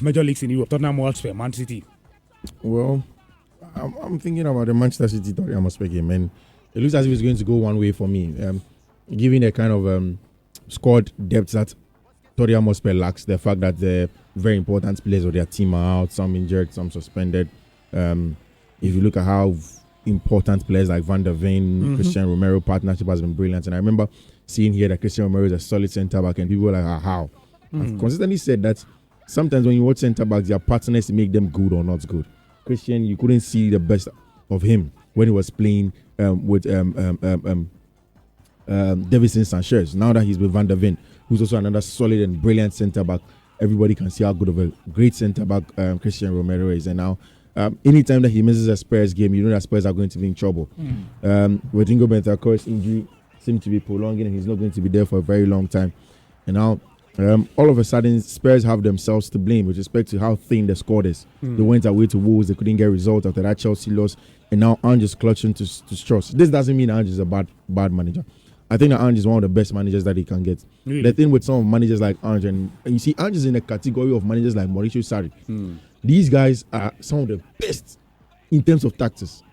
major leagues in Europe? Tottenham Hotspur, Mancity. Well, I'm thinking about the Manchester City Tottenham Hotspur game, and it looks as if it's going to go one way for me. Given the kind of squad depth that Tottenham Hotspur lacks, the fact that the very important players of their team are out, some injured, some suspended. If you look at how important players like Van der Ven, Christian Romero partnership has been brilliant, and I remember seeing here that Christian Romero is a solid centre back, and people were like, how? I've consistently said that sometimes when you watch centre backs, their partners make them good or not good. Christian, you couldn't see the best of him when he was playing with Davison Sanchez. Now that he's with Van der Ven, who's also another solid and brilliant centre back, everybody can see how good of a great centre back Christian Romero is. And now, anytime that he misses a Spurs game, you know that Spurs are going to be in trouble. With Ingo Bentancur's injury seems to be prolonging, and he's not going to be there for a very long time. And now, all of a sudden, Spurs have themselves to blame with respect to how thin the squad is. They went away to Wolves, they couldn't get results after that Chelsea loss, and now Ange is clutching to Strauss. This doesn't mean Ange is a bad manager. I think that Ange is one of the best managers that he can get. Really? The thing with some managers like Ange, and you see, Ange is in a category of managers like Mauricio Sarri. These guys are some of the best in terms of tactics.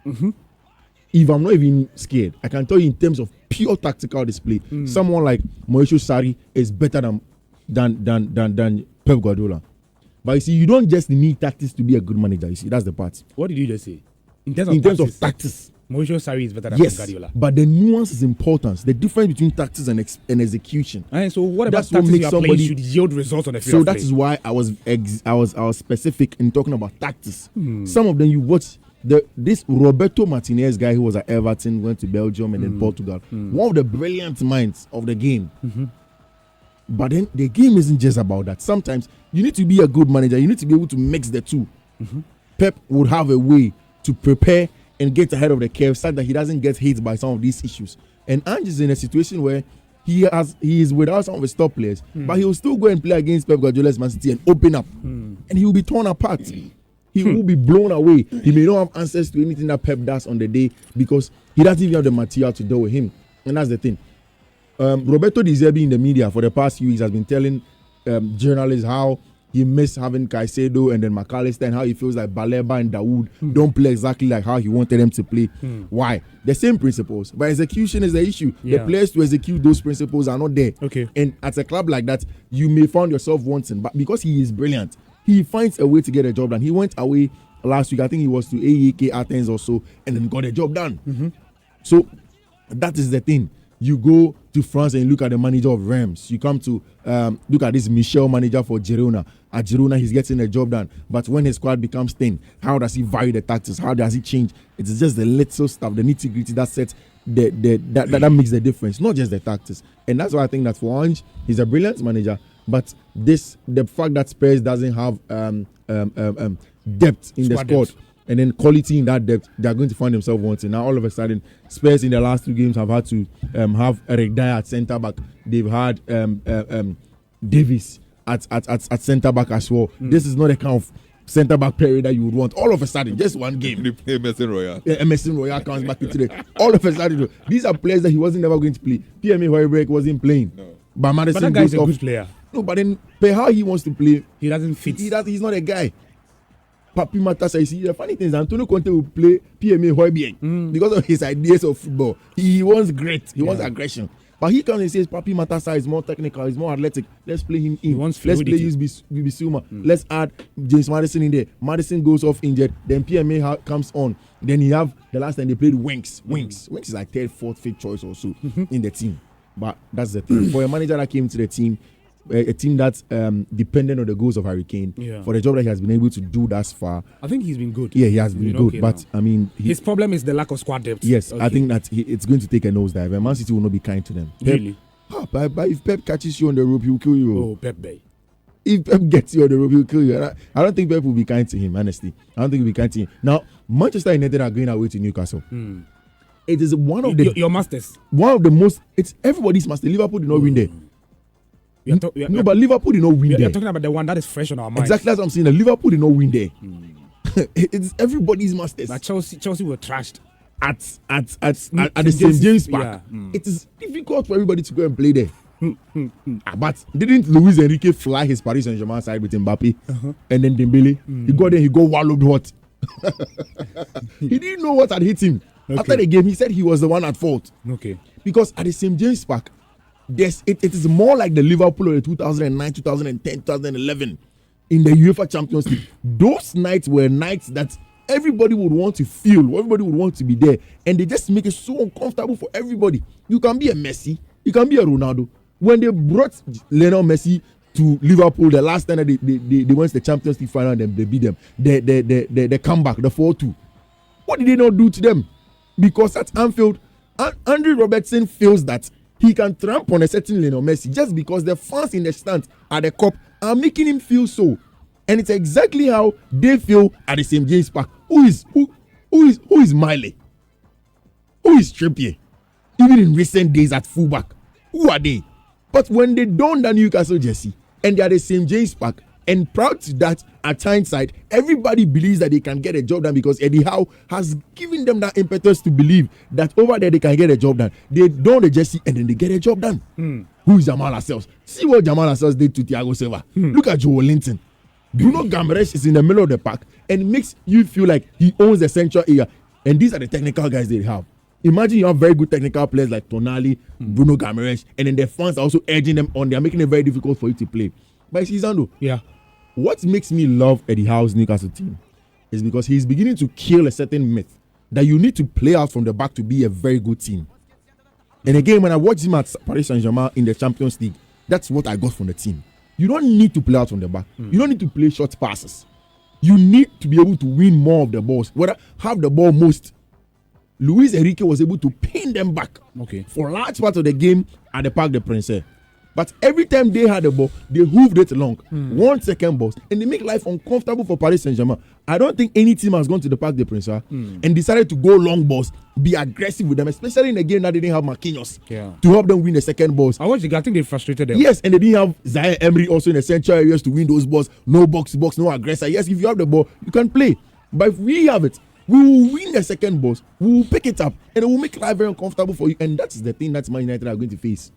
If I'm not even scared, I can tell you in terms of pure tactical display, someone like Mauricio Sarri is better than Pep Guardiola. But you see, you don't just need tactics to be a good manager. You see, that's the part. What did you just say? In terms of tactics. Mauricio Sarri is better than Pep Guardiola. But the nuance is important. The difference between tactics and execution. And so what about tactics you are playing should yield results on the field? So that is why I was specific in talking about tactics. Some of them you watch. This Roberto Martinez guy who was at Everton, went to Belgium and then Portugal. One of the brilliant minds of the game. But then the game isn't just about that. Sometimes you need to be a good manager. You need to be able to mix the two. Pep would have a way to prepare and get ahead of the curve so that he doesn't get hit by some of these issues. And Ange is in a situation where he is without some of his top players, but he will still go and play against Pep Guardiola's Mancity and open up. And he will be torn apart. He will be blown away. He may not have answers to anything that Pep does on the day because he doesn't even have the material to deal with him. And that's the thing. Roberto De Zerbi in the media for the past few weeks has been telling journalists how he missed having Caicedo and then McAllister, and how he feels like Baleba and Dawood don't play exactly like how he wanted them to play. Why? The same principles, but execution is the issue. The players to execute those principles are not there. And at a club like that, you may find yourself wanting, but because he is brilliant, he finds a way to get a job done. He went away last week, I think he was to AEK Athens or so, and then got a job done. So that is the thing. You go to France and look at the manager of Reims. You come to look at this Michel manager for Girona. At Girona, he's getting a job done. But when his squad becomes thin, how does he vary the tactics? How does he change? It's just the little stuff, the nitty-gritty that sets that makes the difference, not just the tactics. And that's why I think that for Ange, he's a brilliant manager. But the fact that Spurs doesn't have depth in the squad. And then quality in that depth, they're going to find themselves wanting. Now, all of a sudden, Spurs in the last 2 games have had to have Eric Dyer at centre back. They've had Davis at centre back as well. This is not the kind of centre back period that you would want. All of a sudden, just one game. They play Emerson Royal. Emerson Royal comes back into the. All of a sudden, these are players that he wasn't never going to play. PMA Hoiberg wasn't playing. No. But Madison that guy's a good player. No, but then how he wants to play, he doesn't fit. He's not a guy. Papi Matassa, you see, the funny thing is Antonio Conte will play PMA Hoiberg because of his ideas of football. He wants great. He wants aggression. But he comes and says, Papi Matassa is more technical, he's more athletic. Let's play him in. Let's play Bissouma. Let's add James Maddison in there. Maddison goes off injured. Then PMA comes on. Then you have the last time they played Winks. Winks is like 3rd, 4th, 5th choice or so in the team. But that's the thing. For a manager that came to the team, a team that's dependent on the goals of Harry Kane, for the job that he has been able to do thus far. I think he's been good. Yeah, he has been good. Okay, but I mean, his problem is the lack of squad depth. Yes, I think that it's going to take a nosedive, and Man City will not be kind to them. Really? But if Pep catches you on the rope, he'll kill you. Oh, Pep Bay. If Pep gets you on the rope, he'll kill you. I don't think Pep will be kind to him, honestly. I don't think he'll be kind to him. Now, Manchester United are going away to Newcastle. It is one of your masters. One of the most. It's everybody's master. Liverpool did not win there. But Liverpool did not win there. You're talking about the one that is fresh on our minds. Exactly as I'm saying. Liverpool did not win there. It's everybody's masters. But Chelsea were trashed at the St. James Park. It is difficult for everybody to go and play there. But didn't Luis Enrique fly his Paris Saint-Germain side with Mbappe and then Dembele? He got there, he got wallowed hot. He didn't know what had hit him. Okay. After the game, he said he was the one at fault. Okay. Because at the St. James Park, it is more like the Liverpool of the 2009, 2010, 2011 in the UEFA Champions League. Those nights were nights that everybody would want to feel, everybody would want to be there, and they just make it so uncomfortable for everybody. You can be a Messi, you can be a Ronaldo. When they brought Lionel Messi to Liverpool the last time that they went to the Champions League final and they beat them, the comeback, the 4-2, what did they not do to them? Because at Anfield, Andrew Robertson feels that he can tramp on a certain Lionel Messi just because the fans in the stand at the cup are making him feel so. And it's exactly how they feel at the St. James Park. Who is Miley? Who is Trippier? Even in recent days at fullback, who are they? But when they don the Newcastle jersey and they are the St. James Park, and proud to that, at Tyneside, everybody believes that they can get a job done because Eddie Howe has given them that impetus to believe that over there they can get a job done. They don the jersey and then they get a job done. Who is Jamal Lascelles? See what Jamal Lascelles did to Thiago Silva. Look at Joe Linton. Bruno Guimaraes is in the middle of the park and makes you feel like he owns the central area. And these are the technical guys they have. Imagine you have very good technical players like Tonali, Bruno Guimaraes, and then the fans are also urging them on. They are making it very difficult for you to play. But Sizando, yeah. What makes me love Eddie Howe's Newcastle team is because he's beginning to kill a certain myth that you need to play out from the back to be a very good team. And again, when I watched him at Paris Saint-Germain in the Champions League, that's what I got from the team. You don't need to play out from the back. You don't need to play short passes. You need to be able to win more of the balls. Whether have the ball most. Luis Enrique was able to pin them back for large part of the game at the Parc des Princes. But every time they had the ball, they hooved it long. 1 second balls. And they make life uncomfortable for Paris Saint-Germain. I don't think any team has gone to the Parc des Princes and decided to go long balls, be aggressive with them, especially in a game that they didn't have Marquinhos to help them win the second balls. I think they frustrated them. Yes, and they didn't have Zaire Emery also in the central areas to win those balls. No box-to-box, no aggressor. Yes, if you have the ball, you can play. But if we have it, we will win the second balls, we will pick it up, and it will make life very uncomfortable for you. And that's the thing that Man United are going to face.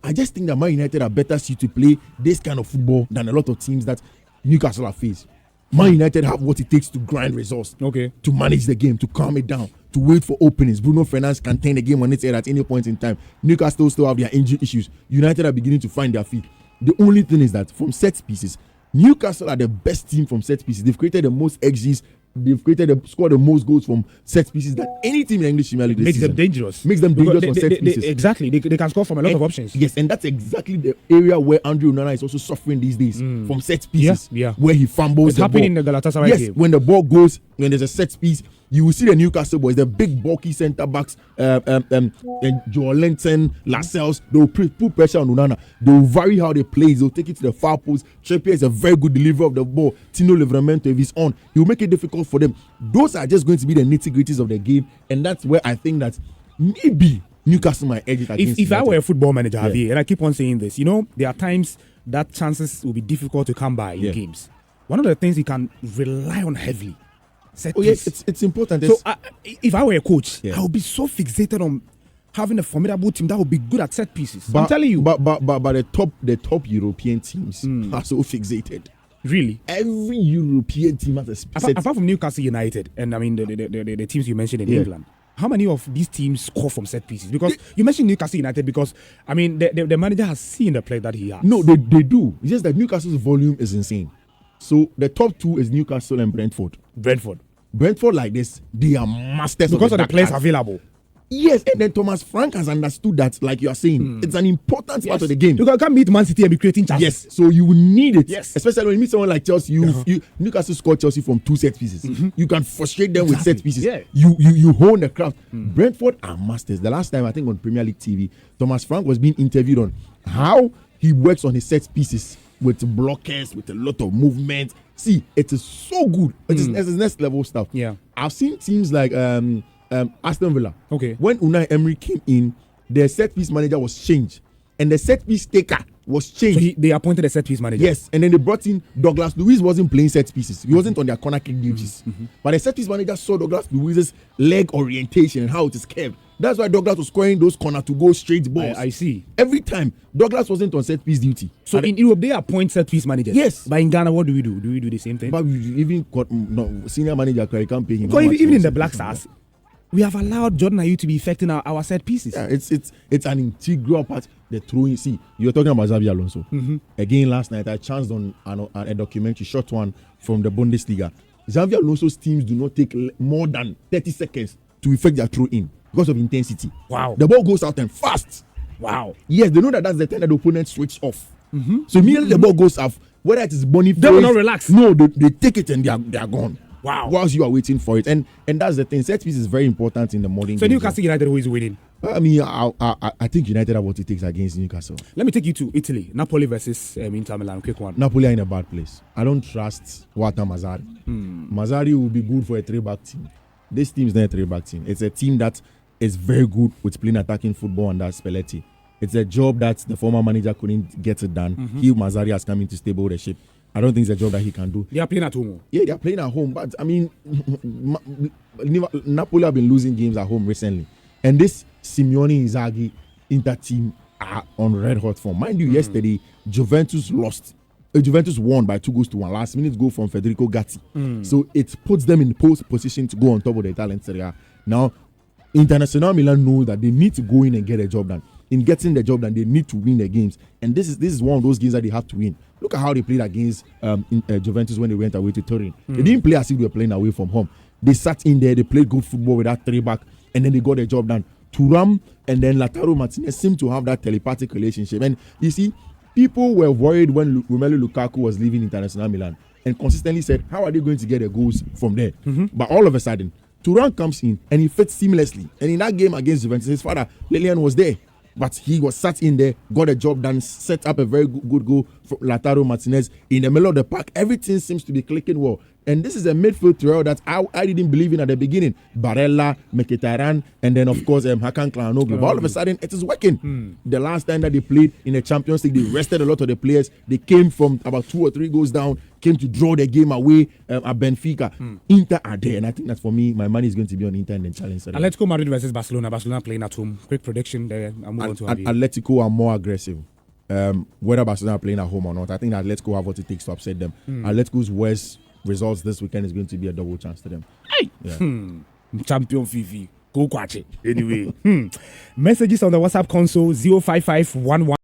I just think that Man United are better suited to play this kind of football than a lot of teams that Newcastle have faced. Man United have what it takes to grind results, to manage the game, to calm it down, to wait for openings. Bruno Fernandes can turn the game on its head at any point in time. Newcastle still have their injury issues. United are beginning to find their feet. The only thing is that from set pieces, Newcastle are the best team from set pieces. They've created the most XGs. They've scored the most goals from set pieces that any team in English Premier League makes them dangerous. Makes them dangerous from set pieces. Exactly. They can score from a lot of options. Yes, and that's exactly the area where Andrew Onana is also suffering these days from set pieces. Where he fumbles. It's happening in the Galatasaray game. Yes, when the ball goes, when there's a set piece, you will see the Newcastle boys, the big bulky centre backs, Joe Linton, Lascelles. They will put pressure on Onana. They will vary how they play. They'll take it to the far post. Trippier is a very good deliverer of the ball. Tino Livramento, if he's on, he will make it difficult for them. Those are just going to be the nitty-gritties of the game, and that's where I think that maybe Newcastle might edge it against If I were a football manager, Javier, and I keep on saying this, there are times that chances will be difficult to come by in games. One of the things you can rely on heavily. Yes, it's important. So if I were a coach, I would be so fixated on having a formidable team that would be good at set pieces. I'm telling you. But the top European teams are so fixated. Really? Every European team has a set. Apart from Newcastle United and the teams you mentioned in England, how many of these teams score from set pieces? Because you mentioned Newcastle United because the manager has seen the play that he has. No, they do. It's just that Newcastle's volume is insane. So the top two is Newcastle and Brentford. Brentford like this, they are masters because of the players available. Yes, and then Thomas Frank has understood that, like you are saying, it's an important part of the game. You can't meet Mancity and be creating chances. Yes, so you will need it. Yes, especially when you meet someone like Chelsea. Newcastle scored Chelsea from 2 set pieces. You can frustrate them with set pieces. Yeah. You hone the craft. Brentford are masters. The last time I think on Premier League TV, Thomas Frank was being interviewed on how he works on his set pieces with blockers, with a lot of movement. See, it is so good. It is next level stuff. Yeah, I've seen teams like Aston Villa. Okay. When Unai Emery came in, their set piece manager was changed, and the set piece taker was changed. So they appointed a set piece manager. Yes, and then they brought in Douglas Luiz. Wasn't playing set pieces. He wasn't on their corner kick duties. But the set piece manager saw Douglas Luiz's leg orientation and how it is curved. That's why Douglas was scoring those corner to go straight balls. I see. Every time Douglas wasn't on set piece duty. So in Europe they appoint set piece managers. Yes. But in Ghana, what do we do? Do we do the same thing? But we even got senior manager, you can't pay him. Because even in the Black Stars, we have allowed Jordan Ayew to be effecting our set pieces. Yeah, it's an integral part. The throwing. See, you're talking about Xabi Alonso. Again, last night I chanced on a documentary, short one from the Bundesliga. Xabi Alonso's teams do not take more than 30 seconds to effect their throw in because of intensity. Wow. The ball goes out and fast. Wow. Yes, they know that's the time that the opponent switch off. So immediately the ball goes off, whether it is Boniface, they will not relax. No, they take it and they are gone. Wow. Whilst you are waiting for it, and that's the thing. Set piece is very important in the modern. So Newcastle United, who is winning? I mean, I think United have what it takes against Newcastle. Let me take you to Italy. Napoli versus Inter Milan. Quick one. Napoli are in a bad place. I don't trust Walter Mazzarri. Mazzarri will be good for a 3-back team. This team is not a 3-back team. It's a team that is very good with playing attacking football under Spalletti. It's a job that the former manager couldn't get it done. Mazzarri has come into stable the ship. I don't think it's a job that he can do. They are playing at home. Yeah, they are playing at home. But, I mean, Napoli have been losing games at home recently. And this Simeone Inzaghi Inter team are on red hot form. Mind you, yesterday, Juventus lost. Juventus won by 2-1. Last minute goal from Federico Gatti. So it puts them in post position to go on top of the Italian Serie A. Now, International Milan know that they need to go in and get a job done. In getting the job done, they need to win the games. And this is one of those games that they have to win. Look at how they played against Juventus when they went away to Turin. They didn't play as if they were playing away from home. They sat in there, they played good football with that 3-back, and then they got the job done. Thuram and then Lautaro Martinez seem to have that telepathic relationship. And you see, people were worried when Romelu Lukaku was leaving International Milan and consistently said, how are they going to get the goals from there? But all of a sudden, Thuram comes in and he fits seamlessly. And in that game against Juventus, his father, Lilian, was there. But he was sat in there, got a job done, set up a very good goal for Lautaro Martinez in the middle of the park. Everything seems to be clicking well. And this is a midfield trio that I didn't believe in at the beginning. Barella, Mkhitaryan, and then, of course, Hakan Çalhanoğlu. But all of a sudden, it is working. The last time that they played in the Champions League, they rested a lot of the players. They came from about 2 or 3 goals down, came to draw the game away at Benfica. Inter are there. And I think that for me, my money is going to be on Inter and then challenge. Atletico Madrid versus Barcelona. Barcelona playing at home. Quick prediction there. I'm moving to Atletico are more aggressive. Whether Barcelona are playing at home or not, I think that Atletico have what it takes to upset them. Atletico's worst results this weekend is going to be a double chance to them. Hey! Yeah. Champion Fifi. Go watch it. Anyway. Messages on the WhatsApp console 05511.